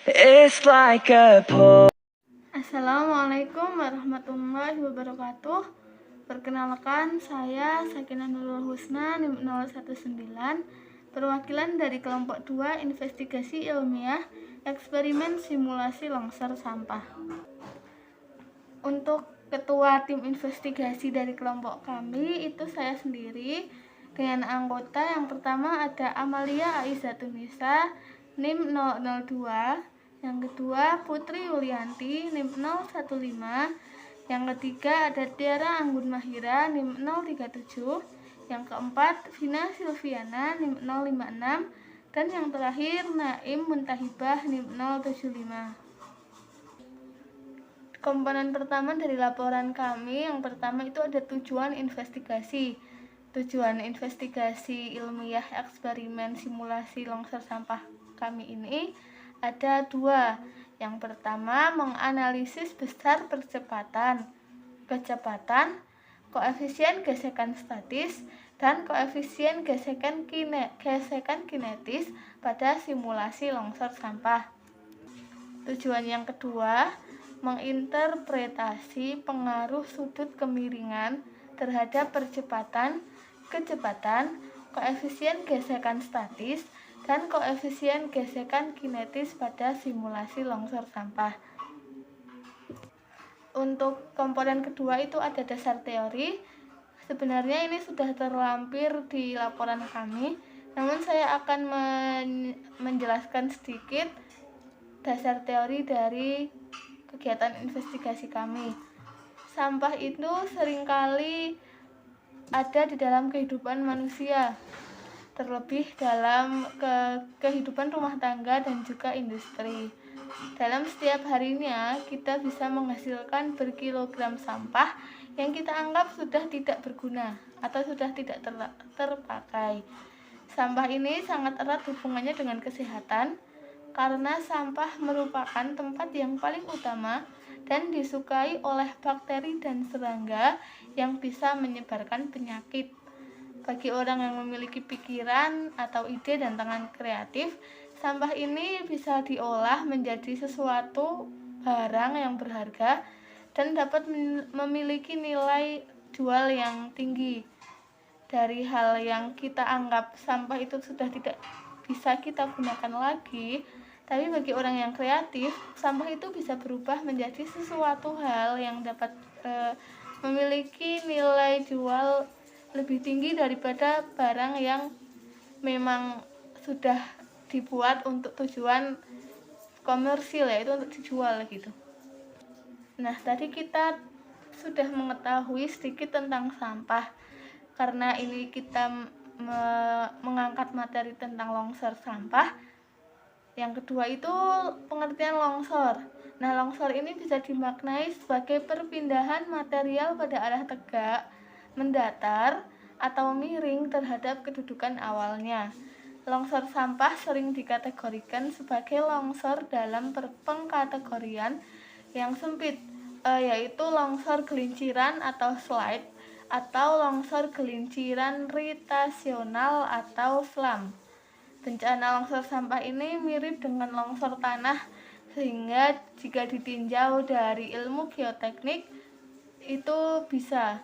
It's like a Assalamualaikum warahmatullahi wabarakatuh. Perkenalkan, saya Sakinah Nurul Husna NIM 019, perwakilan dari kelompok 2 investigasi ilmiah eksperimen simulasi longsor sampah. Untuk ketua tim investigasi dari kelompok kami itu saya sendiri dengan anggota yang pertama ada Amalia Aizatunisa NIM 002, yang kedua Putri Yulianti NIM 015, yang ketiga ada Tiara Anggun Mahira NIM 037, yang keempat Vina Silviana NIM 056, dan yang terakhir Naim Muntahibah NIM 075. Komponen pertama dari laporan kami, yang pertama itu ada tujuan investigasi. Tujuan investigasi ilmiah eksperimen simulasi longsor sampah kami ini ada dua. Yang pertama, menganalisis besar kecepatan, koefisien gesekan statis, dan koefisien gesekan kinetis pada simulasi longsor sampah. Tujuan yang kedua, menginterpretasi pengaruh sudut kemiringan terhadap kecepatan, koefisien gesekan statis, dan koefisien gesekan kinetis pada simulasi longsor sampah. Untuk komponen kedua itu ada dasar teori. Sebenarnya ini sudah terlampir di laporan kami, namun saya akan menjelaskan sedikit dasar teori dari kegiatan investigasi kami. Sampah itu seringkali ada di dalam kehidupan manusia, terlebih dalam kehidupan rumah tangga dan juga industri. Dalam setiap harinya kita bisa menghasilkan berkilogram sampah yang kita anggap sudah tidak berguna atau sudah tidak terpakai. Sampah ini sangat erat hubungannya dengan kesehatan, karena sampah merupakan tempat yang paling utama dan disukai oleh bakteri dan serangga yang bisa menyebarkan penyakit. Bagi orang yang memiliki pikiran atau ide dan tangan kreatif, sampah ini bisa diolah menjadi sesuatu barang yang berharga dan dapat memiliki nilai jual yang tinggi. Dari hal yang kita anggap sampah itu sudah tidak bisa kita gunakan lagi, tapi bagi orang yang kreatif, sampah itu bisa berubah menjadi sesuatu hal yang dapat memiliki nilai jual lebih tinggi daripada barang yang memang sudah dibuat untuk tujuan komersil, yaitu untuk dijual gitu. Nah, tadi kita sudah mengetahui sedikit tentang sampah. Karena ini kita mengangkat materi tentang longsor sampah. Yang kedua itu pengertian longsor. Nah, longsor ini bisa dimaknai sebagai perpindahan material pada arah tegak, mendatar, atau miring terhadap kedudukan awalnya. Longsor sampah sering dikategorikan sebagai longsor dalam pengkategorian yang sempit, yaitu longsor gelinciran atau slide, atau longsor gelinciran ritasional atau slam. Bencana longsor sampah ini mirip dengan longsor tanah, sehingga jika ditinjau dari ilmu geoteknik itu bisa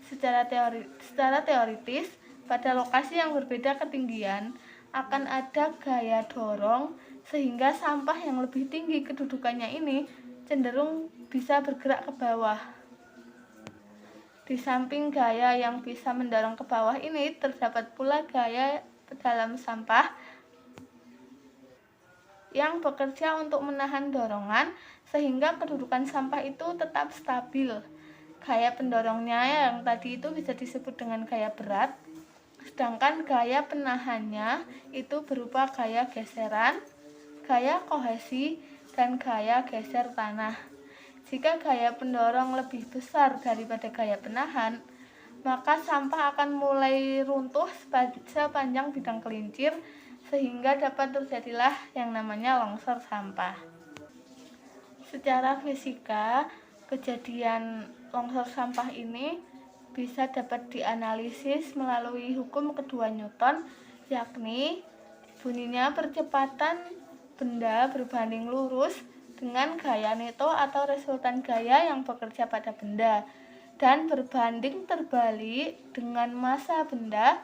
secara teoritis pada lokasi yang berbeda ketinggian akan ada gaya dorong, sehingga sampah yang lebih tinggi kedudukannya ini cenderung bisa bergerak ke bawah. Di samping gaya yang bisa mendorong ke bawah ini, terdapat pula gaya dalam sampah yang bekerja untuk menahan dorongan sehingga kedudukan sampah itu tetap stabil. Gaya pendorongnya yang tadi itu bisa disebut dengan gaya berat, sedangkan gaya penahannya itu berupa gaya geseran, gaya kohesi, dan gaya geser tanah. Jika gaya pendorong lebih besar daripada gaya penahan, maka sampah akan mulai runtuh sepanjang bidang kelincir, sehingga dapat terjadilah yang namanya longsor sampah. Secara fisika, kejadian longsor sampah ini bisa dapat dianalisis melalui hukum kedua Newton, yakni Bunyinya percepatan benda berbanding lurus dengan gaya neto atau resultan gaya yang bekerja pada benda, dan berbanding terbalik dengan massa benda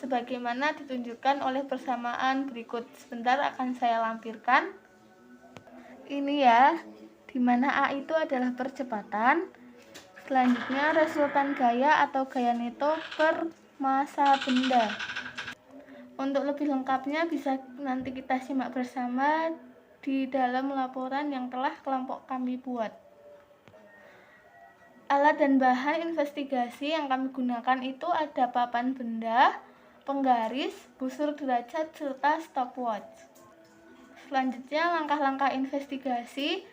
sebagaimana ditunjukkan oleh persamaan berikut. Sebentar akan saya lampirkan. Ini ya, dimana A itu adalah percepatan. Selanjutnya resultan gaya atau gaya neto per massa benda. Untuk lebih lengkapnya bisa nanti kita simak bersama di dalam laporan yang telah kelompok kami buat. Alat dan bahan investigasi yang kami gunakan itu ada papan benda, penggaris, busur derajat, serta stopwatch. Selanjutnya langkah-langkah investigasi.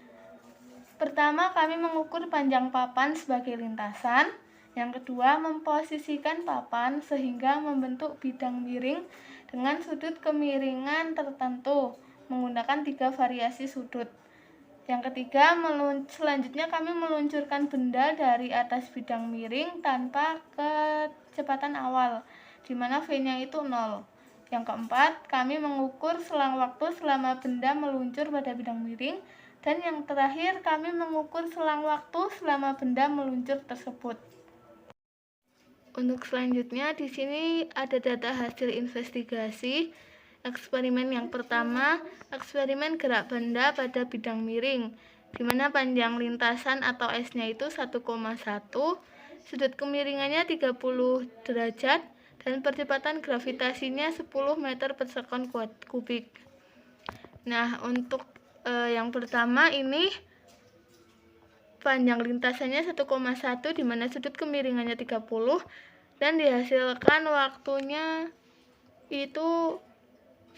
Pertama, kami mengukur panjang papan sebagai lintasan. Yang kedua, memposisikan papan sehingga membentuk bidang miring dengan sudut kemiringan tertentu menggunakan 3 variasi sudut. Yang ketiga, selanjutnya kami meluncurkan benda dari atas bidang miring tanpa kecepatan awal, di mana V-nya itu 0. Yang keempat, kami mengukur selang waktu selama benda meluncur pada bidang miring. Dan yang terakhir, kami mengukur selang waktu selama benda meluncur tersebut. Untuk selanjutnya, di sini ada data hasil investigasi. Eksperimen yang pertama, eksperimen gerak benda pada bidang miring, di mana panjang lintasan atau S-nya itu 1,1, sudut kemiringannya 30 derajat, dan percepatan gravitasinya 10 meter per sekon kubik. Nah, untuk yang pertama ini panjang lintasannya 1,1 di mana sudut kemiringannya 30 dan dihasilkan waktunya itu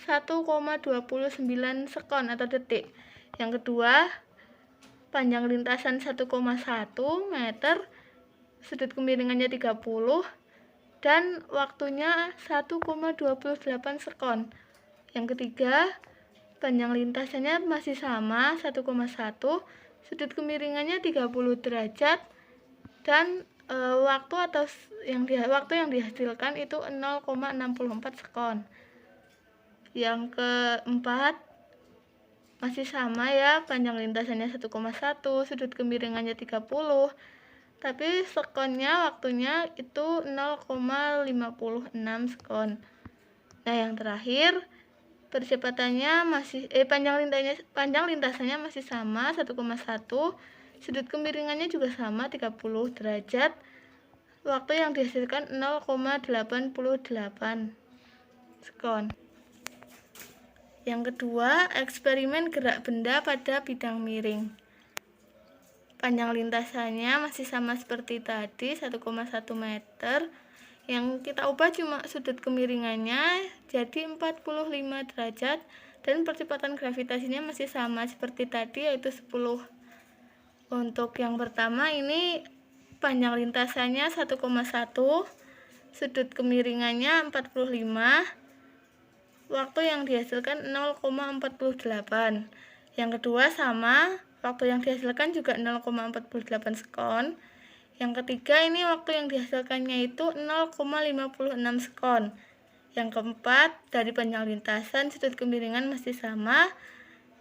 1,29 sekon atau detik. Yang kedua, panjang lintasan 1,1 meter, sudut kemiringannya 30 dan waktunya 1,28 sekon. Yang ketiga, panjang lintasannya masih sama 1,1, sudut kemiringannya 30 derajat dan waktu yang dihasilkan itu 0,64 sekon. Yang keempat masih sama ya, panjang lintasannya 1,1, sudut kemiringannya 30, tapi sekonnya waktunya itu 0,56 sekon. Nah, yang terakhir percepatannya panjang lintasannya masih sama 1,1, sudut kemiringannya juga sama 30 derajat. Waktu yang dihasilkan 0,88 sekon. Yang kedua, eksperimen gerak benda pada bidang miring. Panjang lintasannya masih sama seperti tadi 1,1 meter. Yang kita ubah cuma sudut kemiringannya jadi 45 derajat dan percepatan gravitasinya masih sama seperti tadi yaitu 10. Untuk yang pertama ini panjang lintasannya 1,1, sudut kemiringannya 45, waktu yang dihasilkan 0,48. Yang kedua sama, waktu yang dihasilkan juga 0,48 sekon. Yang ketiga ini waktu yang dihasilkannya itu 0,56 sekon. Yang keempat, dari panjang lintasan sudut kemiringan masih sama.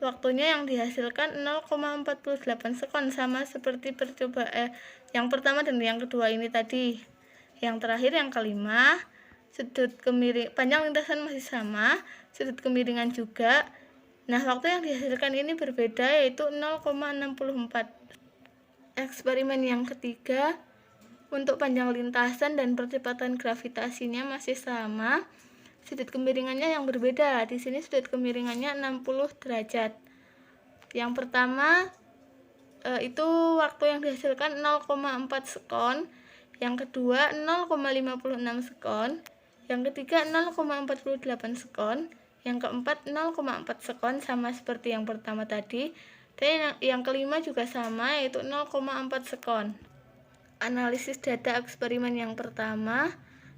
Waktunya yang dihasilkan 0,48 sekon, sama seperti yang pertama dan yang kedua ini tadi. Yang terakhir yang kelima, panjang lintasan masih sama, sudut kemiringan juga. Nah, waktu yang dihasilkan ini berbeda yaitu 0,64. Eksperimen yang ketiga, untuk panjang lintasan dan percepatan gravitasinya masih sama, sudut kemiringannya yang berbeda. Di sini sudut kemiringannya 60 derajat. Yang pertama itu waktu yang dihasilkan 0,4 sekon, yang kedua 0,56 sekon, yang ketiga 0,48 sekon, yang keempat 0,4 sekon sama seperti yang pertama tadi. Dan yang kelima juga sama yaitu 0,4 sekon. Analisis data eksperimen yang pertama,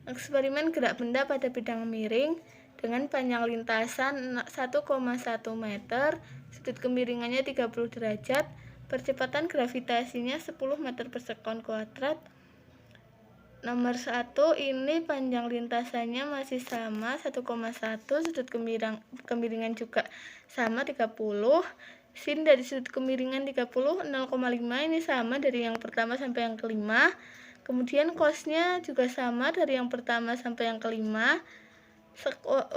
eksperimen gerak benda pada bidang miring dengan panjang lintasan 1,1 meter, sudut kemiringannya 30 derajat, percepatan gravitasinya 10 meter per sekon kuadrat. Nomor 1 ini panjang lintasannya masih sama 1,1, sudut kemiringan juga sama 30. Sin dari sudut kemiringan 30 0,5 ini sama dari yang pertama sampai yang kelima. Kemudian cosnya juga sama dari yang pertama sampai yang kelima.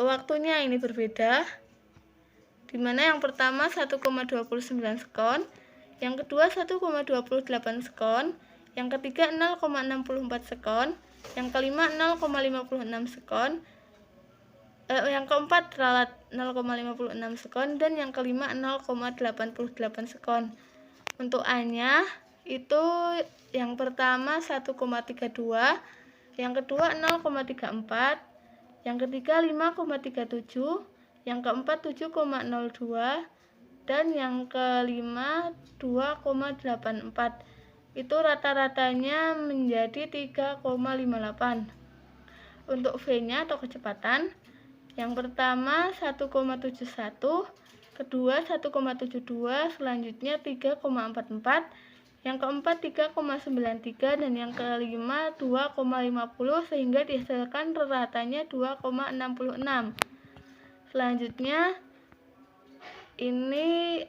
Waktunya ini berbeda, dimana yang pertama 1,29 sekon, yang kedua 1,28 sekon, yang ketiga 0,64 sekon, yang kelima 0,56 sekon, yang keempat ralat 0,56 sekon, dan yang kelima 0,88 sekon. Untuk A-nya itu yang pertama 1,32, yang kedua 0,34, yang ketiga 5,37, yang keempat 7,02, dan yang kelima 2,84. Itu rata-ratanya menjadi 3,58. Untuk V-nya atau kecepatan, yang pertama 1,71, kedua 1,72, selanjutnya 3,44, yang keempat 3,93, dan yang kelima 2,50, sehingga dihasilkan ratanya 2,66. Selanjutnya ini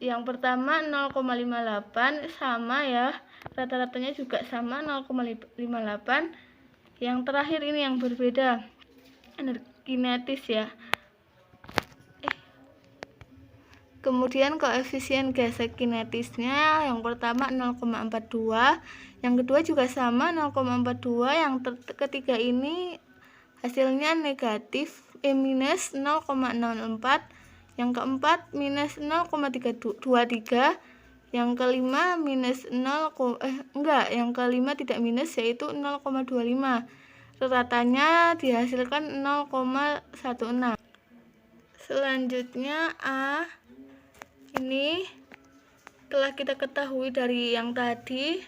yang pertama 0,58 sama ya, rata-ratanya juga sama 0,58. Yang terakhir ini yang berbeda, energi kinetis ya. Kemudian koefisien gesek kinetisnya yang pertama 0,42, yang kedua juga sama 0,42, yang ketiga ini hasilnya negatif minus 0,04, yang keempat minus 0,23, yang kelima minus yang kelima tidak minus, yaitu 0,25. Ratanya dihasilkan 0,16. Selanjutnya A, ini telah kita ketahui dari yang tadi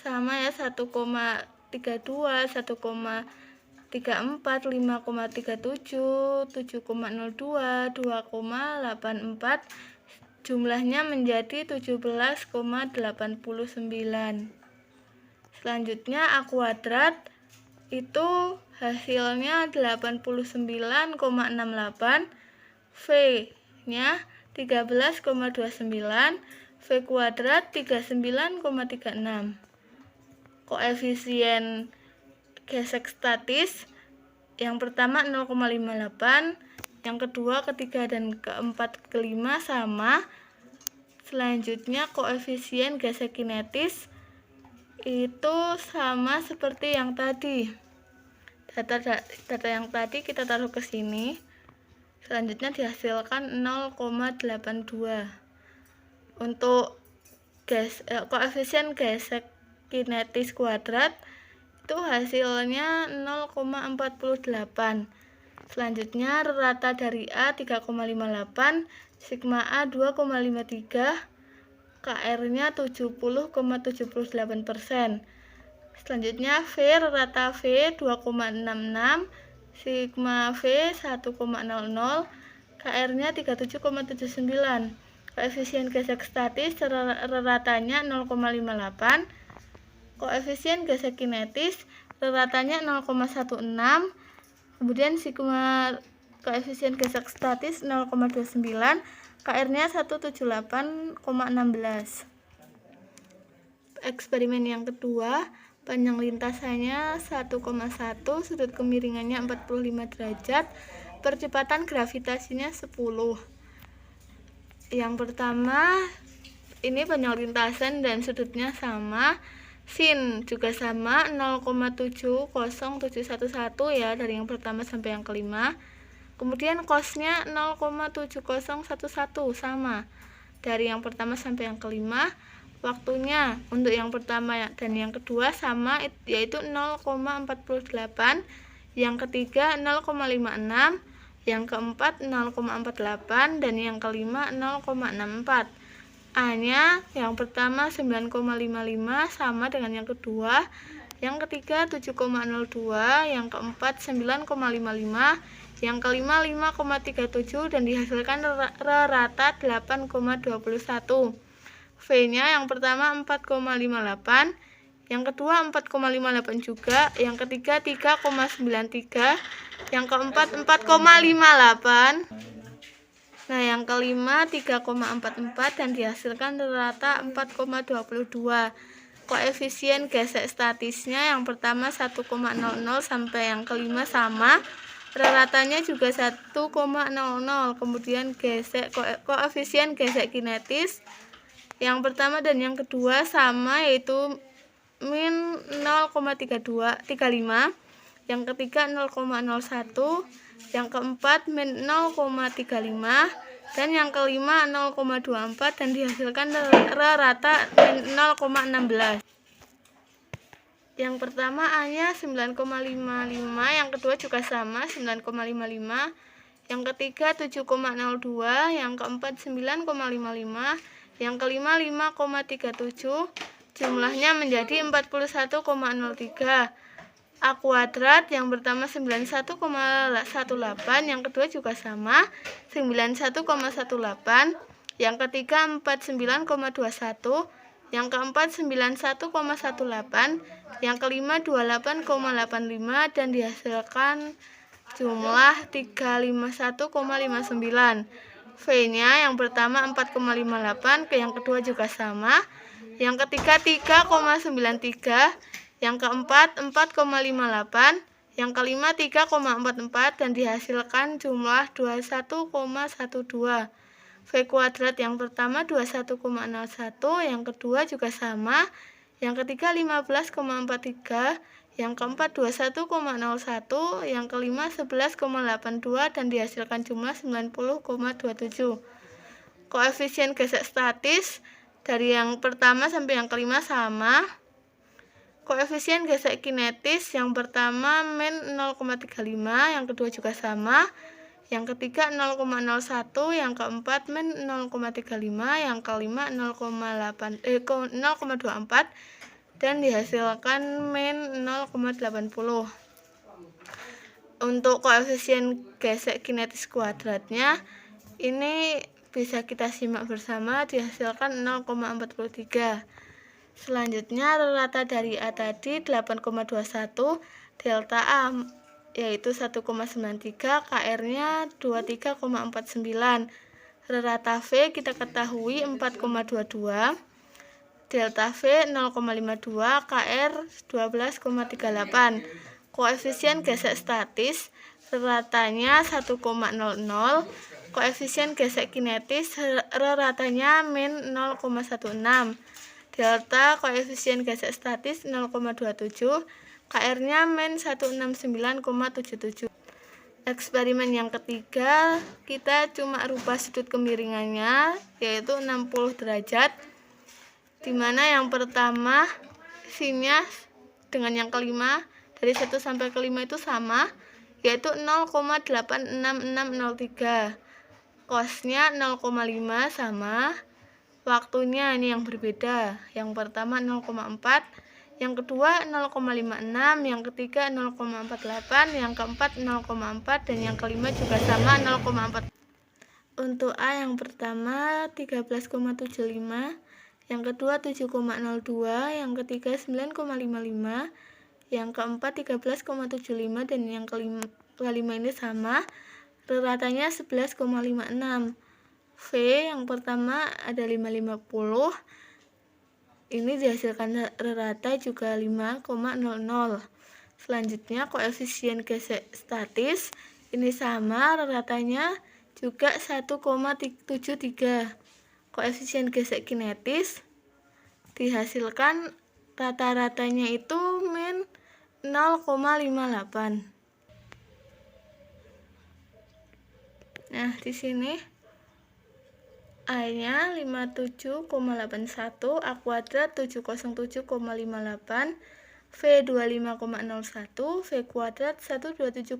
sama ya, 1,32, 1,34, 5,37, 7,02, 2,84, jumlahnya menjadi 17,89. Selanjutnya A kuadrat itu hasilnya 89,68, V-nya 13,29, V kuadrat 39,36. Koefisien gesek statis yang pertama 0,58, yang kedua, ketiga, dan keempat, kelima sama. Selanjutnya koefisien gesek kinetis itu sama seperti yang tadi. Data yang tadi kita taruh ke sini. Selanjutnya dihasilkan 0,82. Untuk koefisien gesek kinetis kuadrat itu hasilnya 0,48. Selanjutnya rata dari A 3,58, sigma A 2,53, KR-nya 70,78%. Selanjutnya V, rata V 2,66, sigma V 1,00, KR-nya 37,79. Koefisien gesek statis ratanya 0,58. Koefisien gesek kinetis ratanya 0,16. Kemudian sigma koefisien gesek statis 0,29, KR-nya 178,16. Eksperimen yang kedua, panjang lintasannya 1,1, sudut kemiringannya 45 derajat, percepatan gravitasinya 10. Yang pertama, ini panjang lintasan dan sudutnya sama. Sin juga sama 0,70711 ya, dari yang pertama sampai yang kelima. Kemudian cosnya 0,7011 sama dari yang pertama sampai yang kelima. Waktunya untuk yang pertama dan yang kedua sama, yaitu 0,48, yang ketiga 0,56, yang keempat 0,48, dan yang kelima 0,64. A-nya yang pertama 9,55 sama dengan yang kedua, yang ketiga 7,02, yang keempat 9,55, yang kelima 5,37, dan dihasilkan rata 8,21. V-nya yang pertama 4,58, yang kedua 4,58 juga, yang ketiga 3,93, yang keempat 4,58. Nah, yang kelima 3,44 dan dihasilkan rata 4,22. Koefisien gesek statisnya yang pertama 1,00 sampai yang kelima sama. Ratanya juga 1,00. Kemudian koefisien gesek kinetis yang pertama dan yang kedua sama, yaitu min 0,35, yang ketiga 0,01, yang keempat min 0,35, dan yang kelima 0,24 dan dihasilkan rata min 0,16. Yang pertama A-nya 9,55, yang kedua juga sama 9,55, yang ketiga 7,02, yang keempat 9,55, yang kelima 5,37, jumlahnya menjadi 41,03. A kuadrat yang pertama 91,18, yang kedua juga sama 91,18, yang ketiga 49,21, yang keempat 91,18, yang kelima 28,85 dan dihasilkan jumlah 351,59. V-nya yang pertama 4,58, yang kedua juga sama, yang ketiga 3,93, yang keempat 4,58, yang kelima 3,44 dan dihasilkan jumlah 21,12. V kuadrat yang pertama 21,01, yang kedua juga sama, yang ketiga 15,43, yang keempat 21,01, yang kelima 11,82 dan dihasilkan jumlah 90,27. Koefisien gesek statis dari yang pertama sampai yang kelima sama. Koefisien gesek kinetis yang pertama min 0,35, yang kedua juga sama, yang ketiga 0,01, yang keempat min 0,35, yang kelima 0,24 dan dihasilkan min 0,80. Untuk koefisien gesek kinetis kuadratnya ini bisa kita simak bersama, dihasilkan 0,43. Selanjutnya rata dari A tadi 8,21, delta A yaitu 1,93, KR-nya 23,49. Rata V kita ketahui 4,22, delta V 0,52, KR 12,38. Koefisien gesek statis ratanya 1,00, koefisien gesek kinetis ratanya min 0,16. Delta koefisien gesek statis 0,27, KR-nya min 169,77. Eksperimen yang ketiga, kita cuma rubah sudut kemiringannya, yaitu 60 derajat, dimana yang pertama sinnya dengan yang kelima dari 1 sampai kelima itu sama, yaitu 0,86603. Cosnya 0,5 sama. Waktunya ini yang berbeda. Yang pertama 0,4, yang kedua 0,56, yang ketiga 0,48, yang keempat 0,4 dan yang kelima juga sama 0,4. Untuk A yang pertama 13,75, yang kedua 7,02, yang ketiga 9,55, yang keempat 13,75 dan yang kelima ini sama. Ratanya 11,56. V yang pertama ada 550, ini dihasilkan rata juga 5,00. Selanjutnya koefisien gesek statis ini sama, ratanya juga 1,73. Koefisien gesek kinetis dihasilkan rata-ratanya itu min 0,58. Nah, di sini A-nya 57,81, A kuadrat 707,58, V 25,01, V kuadrat 127,19,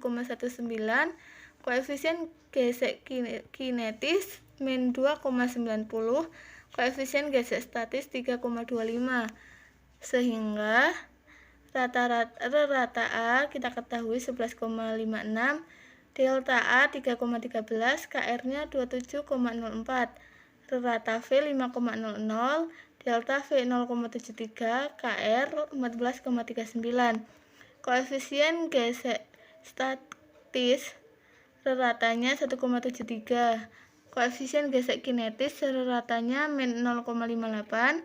koefisien gesek kinetis min 2,90, koefisien gesek statis 3,25. Sehingga rata A kita ketahui 11,56, delta A 3,13, KR-nya 27,04. Rata V 5,00, delta V 0,73, KR 14,39. Koefisien gesek statis reratanya 1,73. Koefisien gesek kinetis reratanya min 0,58,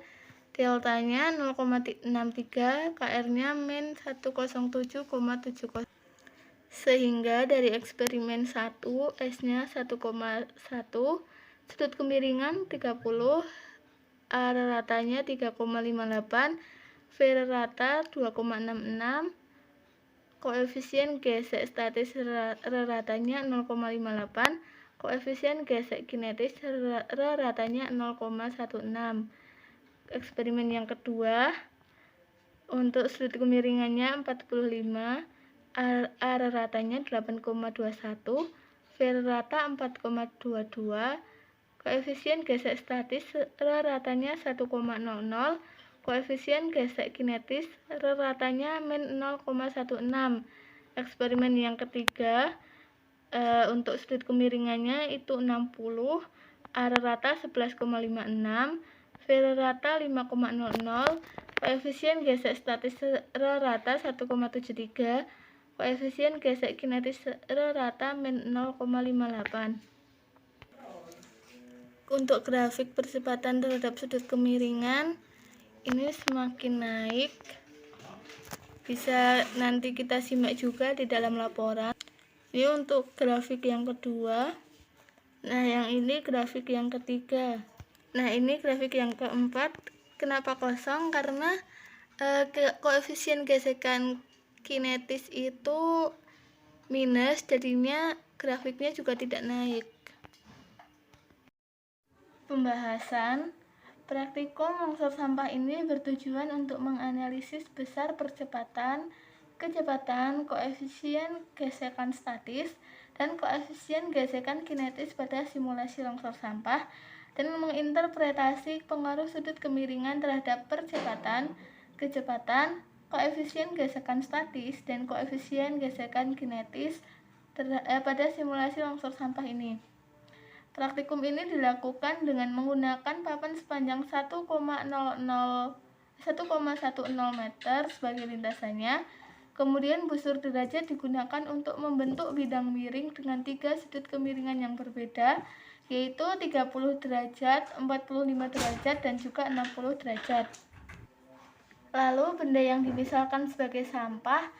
deltanya 0,63, KR-nya min 107,70. Sehingga dari eksperimen 1, S-nya 1,1, sudut kemiringan 30, A ratanya 3,58, V rata 2,66, koefisien gesek statis ratanya 0,58, koefisien gesek kinetis ratanya 0,16. Eksperimen yang kedua, untuk sudut kemiringannya 45, A ratanya 8,21, V rata 4,22, koefisien gesek statis ratanya 1,00, koefisien gesek kinetis ratanya min 0,16. Eksperimen yang ketiga, untuk sudut kemiringannya itu 60, A rata 11,56, V rata 5,00, koefisien gesek statis rata 1,73, koefisien gesek kinetis rata min 0,58. Untuk grafik percepatan terhadap sudut kemiringan ini semakin naik, bisa nanti kita simak juga di dalam laporan. Ini untuk grafik yang kedua. Nah, yang ini grafik yang ketiga. Nah, ini grafik yang keempat. Kenapa kosong? Karena koefisien gesekan kinetis itu minus, jadinya grafiknya juga tidak naik. Pembahasan praktikum longsor sampah ini bertujuan untuk menganalisis besar percepatan, kecepatan, koefisien gesekan statis, dan koefisien gesekan kinetis pada simulasi longsor sampah, dan menginterpretasi pengaruh sudut kemiringan terhadap percepatan, kecepatan, koefisien gesekan statis, dan koefisien gesekan kinetis pada simulasi longsor sampah ini. Praktikum ini dilakukan dengan menggunakan papan sepanjang 1,10 meter sebagai lintasannya. Kemudian busur derajat digunakan untuk membentuk bidang miring dengan 3 sudut kemiringan yang berbeda, yaitu 30 derajat, 45 derajat, dan juga 60 derajat. Lalu benda yang dimisalkan sebagai sampah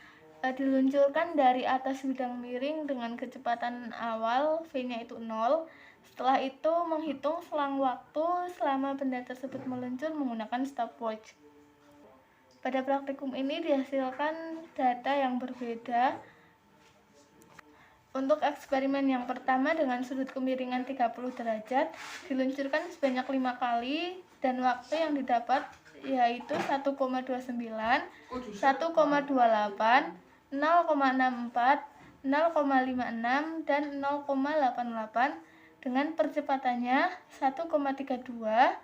diluncurkan dari atas bidang miring dengan kecepatan awal V-nya itu 0. Setelah itu menghitung selang waktu selama benda tersebut meluncur menggunakan stopwatch. Pada praktikum ini dihasilkan data yang berbeda. Untuk eksperimen yang pertama dengan sudut kemiringan 30 derajat diluncurkan sebanyak 5 kali dan waktu yang didapat yaitu 1,29, 1,28, 0,64, 0,56, dan 0,88 dengan percepatannya 1,32,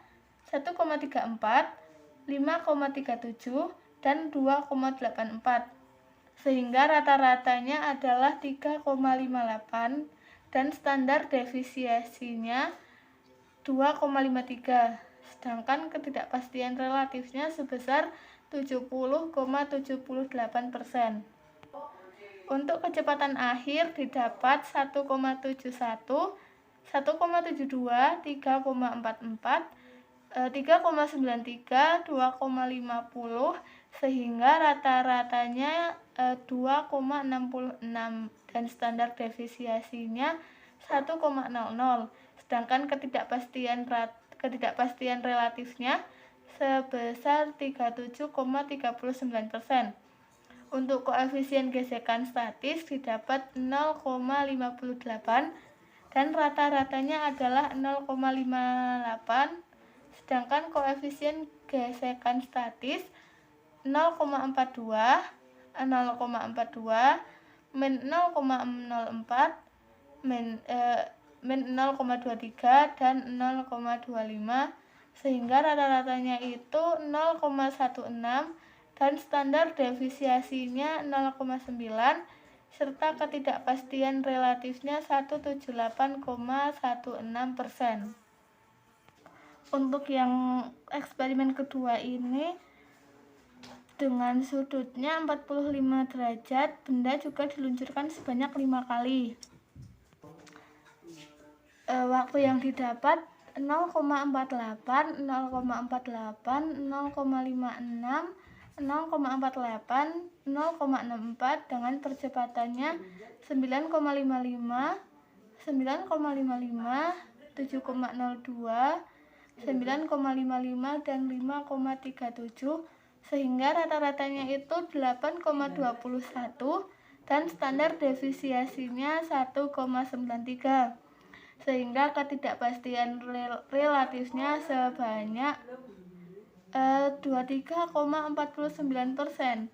1,34, 5,37, dan 2,84. Sehingga rata-ratanya adalah 3,58 dan standar deviasinya 2,53. Sedangkan ketidakpastian relatifnya sebesar 70,78%. Untuk kecepatan akhir didapat 1,71, 1,72, 3,44, 3,93, 2,50, sehingga rata-ratanya 2,66 dan standar deviasinya 1,00. Sedangkan ketidakpastian relatifnya sebesar 37,39%. Untuk koefisien gesekan statis didapat 0,58 dan rata-ratanya adalah 0,58, sedangkan koefisien gesekan statis 0,42, min 0,04, min 0,23, dan 0,25, sehingga rata-ratanya itu 0,16 dan standar deviasinya 0,9 serta ketidakpastian relatifnya 178,16%. Untuk yang eksperimen kedua ini dengan sudutnya 45 derajat, benda juga diluncurkan sebanyak 5 kali. Waktu yang didapat 0,48, 0,48, 0,56, 0,48, 0,64 dengan percepatannya 9,55, 9,55, 7,02, 9,55 dan 5,37, sehingga rata-ratanya itu 8,21 dan standar deviasinya 1,93, sehingga ketidakpastian relatifnya sebanyak 23,49%.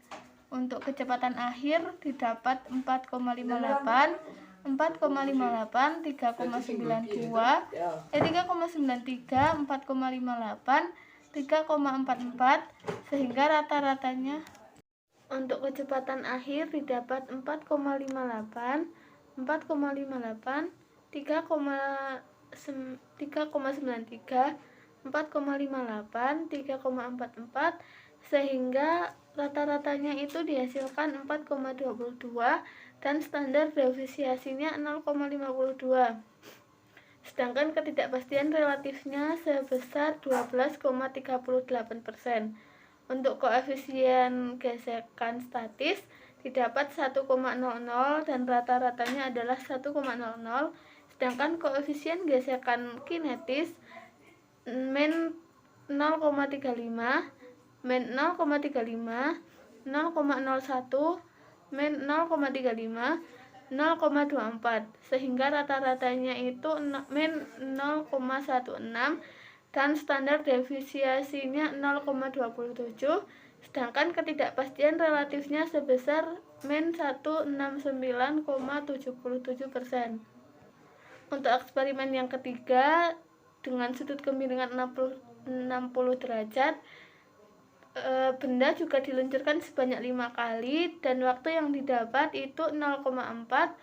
Untuk kecepatan akhir didapat 4,58, 4,58, 3,92, 3,93, 4,58, 3,44, sehingga rata-ratanya untuk kecepatan akhir didapat 4,58, 4,58, 3,93, 4,58, 3,44, sehingga rata-ratanya itu dihasilkan 4,22 dan standar deviasinya 0,52. Sedangkan ketidakpastian relatifnya sebesar 12,38%. Untuk koefisien gesekan statis didapat 1,00 dan rata-ratanya adalah 1,00, sedangkan koefisien gesekan kinetis min 0,35, min 0,35, 0,01, min 0,35, 0,24, sehingga rata-ratanya itu min 0,16 dan standar deviasinya 0,27, sedangkan ketidakpastian relatifnya sebesar min 169,77%. Untuk eksperimen yang ketiga dengan sudut kemiringan 60 derajat, benda juga diluncurkan sebanyak 5 kali dan waktu yang didapat itu 0,4,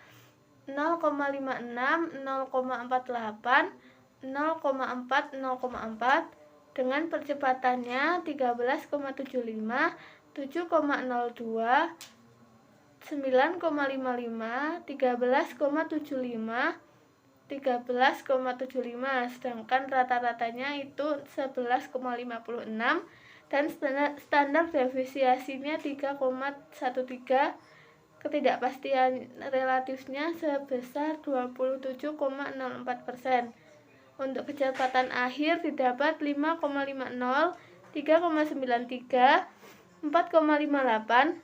0,56, 0,48, 0,4, 0,4 dengan percepatannya 13,75, 7,02, 9,55, 13,75, 13,75, sedangkan rata-ratanya itu 11,56 dan standar deviasinya 3,13. Ketidakpastian relatifnya sebesar 27,04%. Untuk kecepatan akhir didapat 5,50, 3,93, 4,58,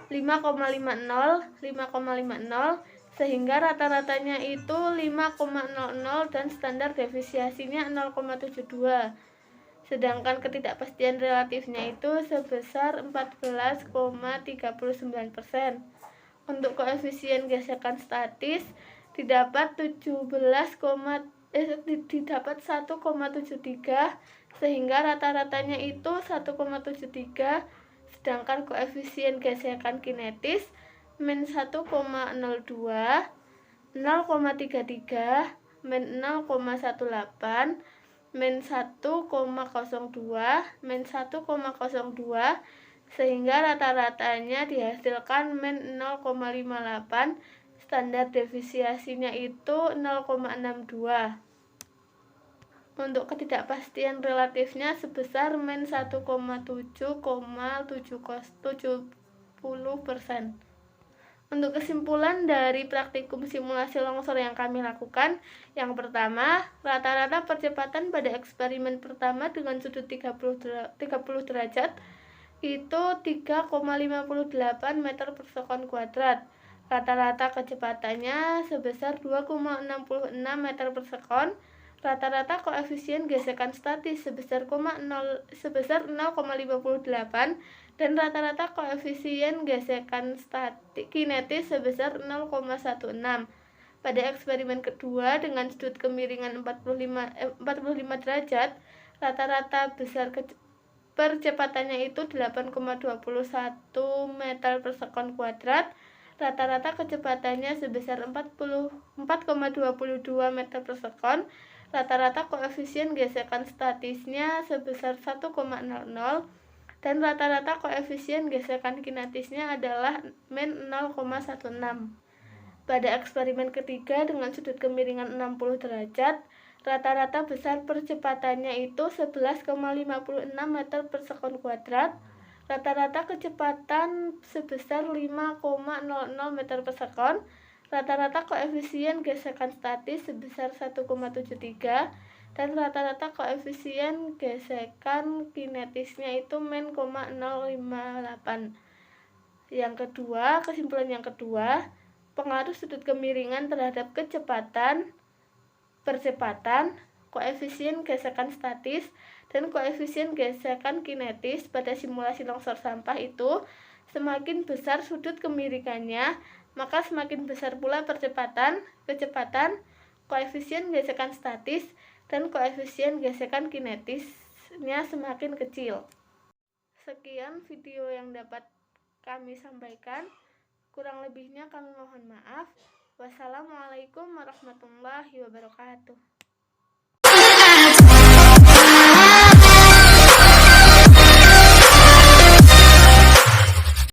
5,50, 5,50, sehingga rata-ratanya itu 5,00 dan standar deviasinya 0,72. Sedangkan ketidakpastian relatifnya itu sebesar 14,39%. Untuk koefisien gesekan statis didapat 1,73, sehingga rata-ratanya itu 1,73, sedangkan koefisien gesekan kinetis min 1,02, 0,33, min 0,18, min 1,02, min 1,02, sehingga rata-ratanya dihasilkan min 0,58, standar deviasinya itu 0,62. Untuk ketidakpastian relatifnya sebesar min 1,7,70%. Untuk kesimpulan dari praktikum simulasi longsor yang kami lakukan, yang pertama, rata-rata percepatan pada eksperimen pertama dengan sudut 30 derajat itu 3,58 meter per sekon kuadrat. Rata-rata kecepatannya sebesar 2,66 meter per sekon. Rata-rata koefisien gesekan statis sebesar 0,58 dan rata-rata koefisien gesekan kinetis sebesar 0,16. Pada eksperimen kedua dengan sudut kemiringan 45 derajat, rata-rata besar percepatannya itu 8,21 meter per sekon kuadrat. Rata-rata kecepatannya sebesar 4,22 meter per sekon. rata-rata koefisien gesekan statisnya sebesar 1,00 dan rata-rata koefisien gesekan kinetisnya adalah min 0,16. Pada eksperimen ketiga dengan sudut kemiringan 60 derajat, rata-rata besar percepatannya itu 11,56 meter per sekon kuadrat, rata-rata kecepatan sebesar 5,00 meter per sekon, rata-rata koefisien gesekan statis sebesar 1,73, dan rata-rata koefisien gesekan kinetisnya itu min 0,058. Yang kedua, kesimpulan yang kedua, pengaruh sudut kemiringan terhadap kecepatan, percepatan, koefisien gesekan statis, dan koefisien gesekan kinetis pada simulasi longsor sampah itu semakin besar sudut kemiringannya, maka semakin besar pula percepatan, kecepatan, koefisien gesekan statis, dan koefisien gesekan kinetisnya semakin kecil. Sekian video yang dapat kami sampaikan. Kurang lebihnya kami mohon maaf. Wassalamualaikum warahmatullahi wabarakatuh.